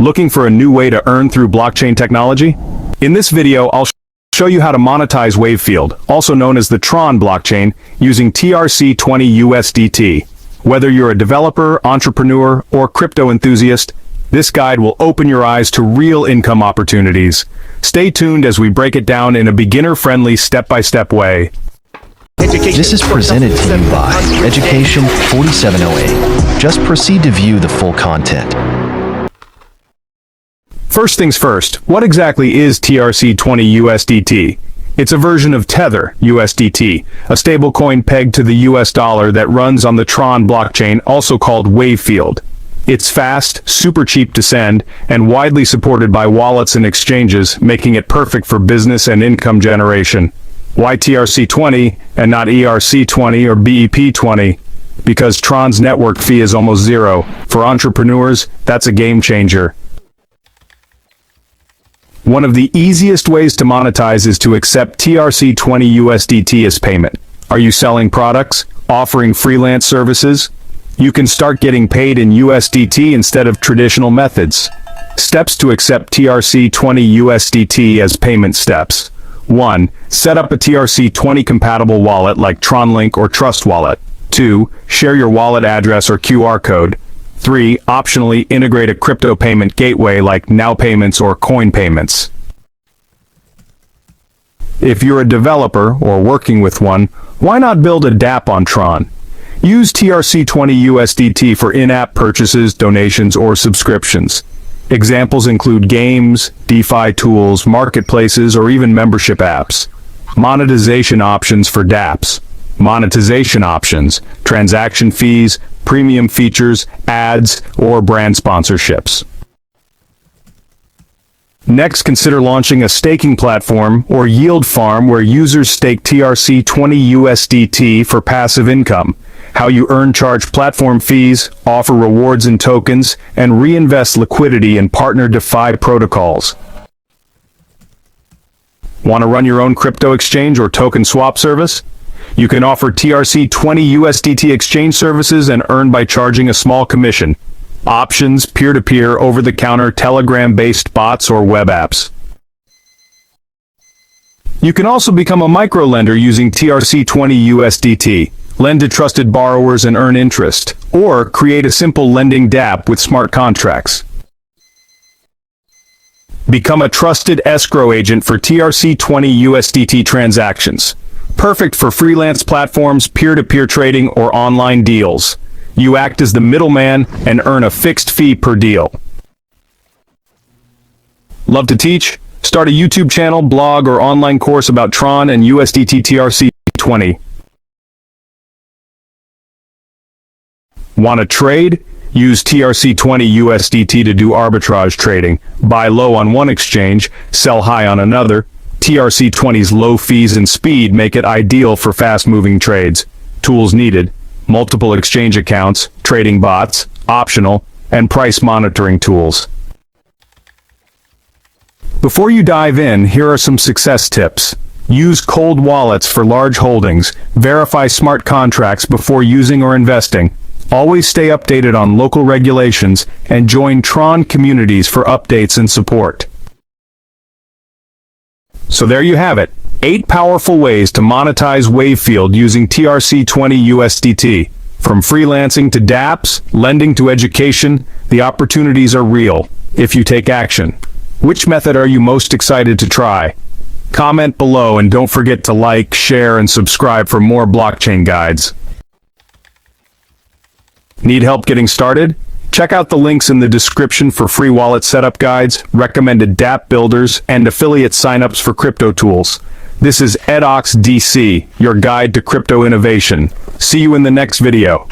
Looking for a new way to earn through blockchain technology? In this video, I'll show you how to monetize Wavefield, also known as the TRON blockchain, using TRC20 USDT. Whether you're a developer, entrepreneur, or crypto enthusiast, this guide will open your eyes to real income opportunities. Stay tuned as we break it down in a beginner-friendly, step-by-step way. This is presented to you by Education 4708. Just proceed to view the full content. First things first, what exactly is TRC20 USDT? It's a version of Tether USDT, a stablecoin pegged to the US dollar that runs on the TRON blockchain, also called Wavefield. It's fast, super cheap to send, and widely supported by wallets and exchanges, making it perfect for business and income generation. Why TRC20 and not ERC20 or BEP20? Because TRON's network fee is almost zero. For entrepreneurs, that's a game changer. One of the easiest ways to monetize is to accept TRC20 USDT as payment. Are you selling products? Offering freelance services? You can start getting paid in USDT instead of traditional methods. Steps to accept TRC20 USDT as payment steps. 1. Set up a TRC20 compatible wallet like TronLink or Trust Wallet. 2. Share your wallet address or QR code. 3. Optionally integrate a crypto payment gateway like Now Payments or Coin Payments. If you're a developer or working with one, why not build a DApp on TRON? Use TRC20 USDT for in-app purchases, donations, or subscriptions. Examples include games, DeFi tools, marketplaces, or even membership apps. Monetization options for dApps. Monetization options, transaction fees, premium features, ads, or brand sponsorships. Next, consider launching a staking platform or yield farm where users stake TRC20 USDT for passive income. How you earn: charge platform fees, offer rewards in tokens, and reinvest liquidity in partner DeFi protocols. Want to run your own crypto exchange or token swap service? You can offer TRC20 USDT exchange services and earn by charging a small commission. Options: peer-to-peer, over-the-counter, Telegram-based bots, or web apps. You can also become a micro-lender using TRC20 USDT. Lend to trusted borrowers and earn interest, or create a simple lending DApp with smart contracts. Become a trusted escrow agent for TRC20 USDT transactions. Perfect for freelance platforms, peer-to-peer trading, or online deals. You act as the middleman and earn a fixed fee per deal. Love to teach? Start a YouTube channel, blog, or online course about TRON and USDT TRC20. Want to trade? Use TRC20 USDT to do arbitrage trading. Buy low on one exchange, sell high on another. TRC20's low fees and speed make it ideal for fast-moving trades. Tools needed: multiple exchange accounts, trading bots, optional, and price monitoring tools. Before you dive in, here are some success tips. Use cold wallets for large holdings. Verify smart contracts before using or investing. Always stay updated on local regulations and join TRON communities for updates and support. So there you have it, 8 powerful ways to monetize Wavefield using TRC20 USDT. From freelancing to dApps, lending to education, the opportunities are real if you take action. Which method are you most excited to try? Comment below and don't forget to like, share, and subscribe for more blockchain guides. Need help getting started? Check out the links in the description for free wallet setup guides, recommended DApp builders, and affiliate signups for crypto tools. This is Edox DC, your guide to crypto innovation. See you in the next video.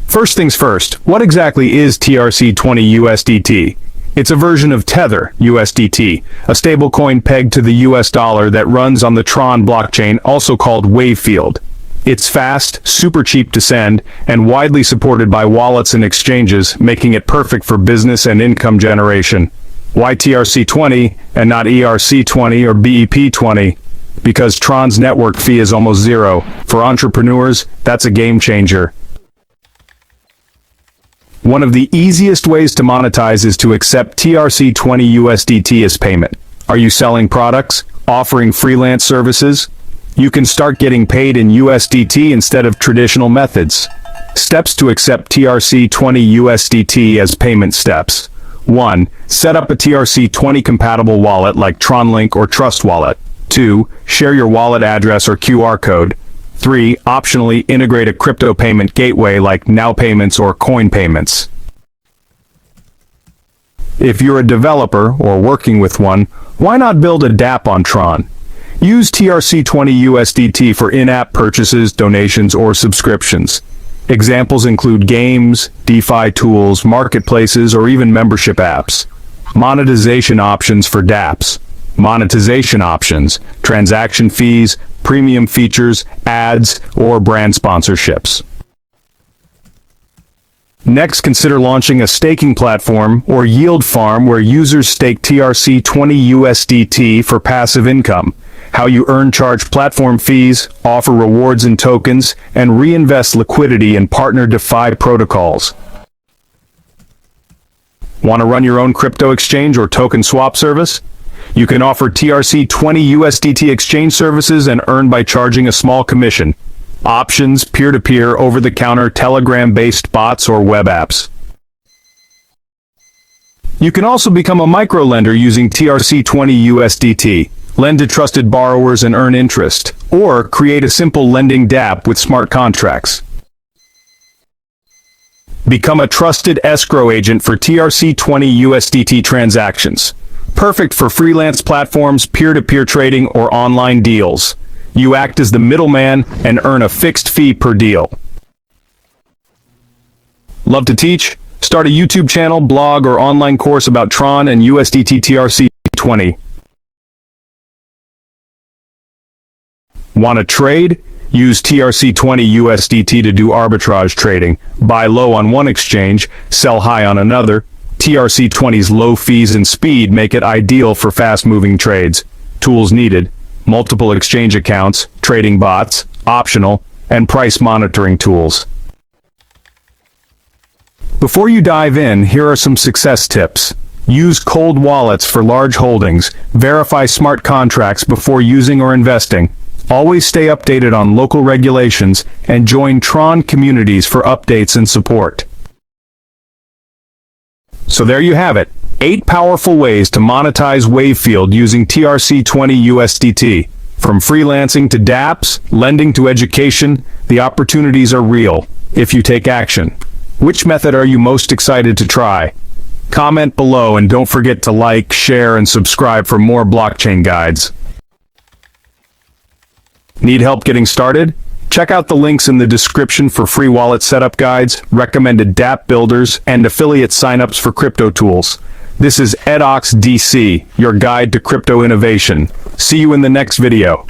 First things first, what exactly is TRC20 USDT? It's a version of Tether USDT, a stablecoin pegged to the US dollar that runs on the TRON blockchain, also called Wavefield. It's fast, super cheap to send, and widely supported by wallets and exchanges, making it perfect for business and income generation. Why TRC20 and not ERC20 or BEP20? Because TRON's network fee is almost zero. For entrepreneurs, that's a game changer. One of the easiest ways to monetize is to accept TRC20 USDT as payment. Are you selling products, offering freelance services? You can start getting paid in USDT instead of traditional methods. Steps to accept TRC20 USDT as payment steps. 1. Set up a TRC20 compatible wallet like TRON or Trust Wallet. 2. Share your wallet address or QR code. 3. Optionally integrate a crypto payment gateway like Now Payments or Coin Payments. If you're a developer or working with one, why not build a DApp on TRON? Use TRC20 USDT for in-app purchases, donations, or subscriptions. Examples include games, DeFi tools, marketplaces, or even membership apps. Monetization options for dApps. Monetization options, transaction fees, premium features, ads, or brand sponsorships. Next, consider launching a staking platform or yield farm where users stake TRC20 USDT for passive income. How you earn: charge platform fees, offer rewards in tokens, and reinvest liquidity in partner DeFi protocols. Want to run your own crypto exchange or token swap service? You can offer TRC20 USDT exchange services and earn by charging a small commission. Options: peer-to-peer, over-the-counter, Telegram-based bots, or web apps. You can also become a micro-lender using TRC20 USDT. Lend to trusted borrowers and earn interest, or create a simple lending DApp with smart contracts. Become a trusted escrow agent for TRC20 USDT transactions. Perfect for freelance platforms, peer-to-peer trading, or online deals. You act as the middleman and earn a fixed fee per deal. Love to teach? Start a YouTube channel, blog, or online course about TRON and USDT TRC20. Want to trade? Use TRC20 USDT to do arbitrage trading. Buy low on one exchange, sell high on another. TRC20's low fees and speed make it ideal for fast-moving trades. Tools needed: multiple exchange accounts, trading bots, optional, and price monitoring tools. Before you dive in, here are some success tips. Use cold wallets for large holdings. Verify smart contracts before using or investing. Always stay updated on local regulations and join TRON communities for updates and support. So there you have it. 8 powerful ways to monetize Wavefield using TRC20 USDT. From freelancing to dApps, lending to education, the opportunities are real if you take action. Which method are you most excited to try? Comment below and don't forget to like, share, and subscribe for more blockchain guides. Need help getting started? Check out the links in the description for free wallet setup guides, recommended DApp builders, and affiliate signups for crypto tools. This is EdOx DC, your guide to crypto innovation. See you in the next video.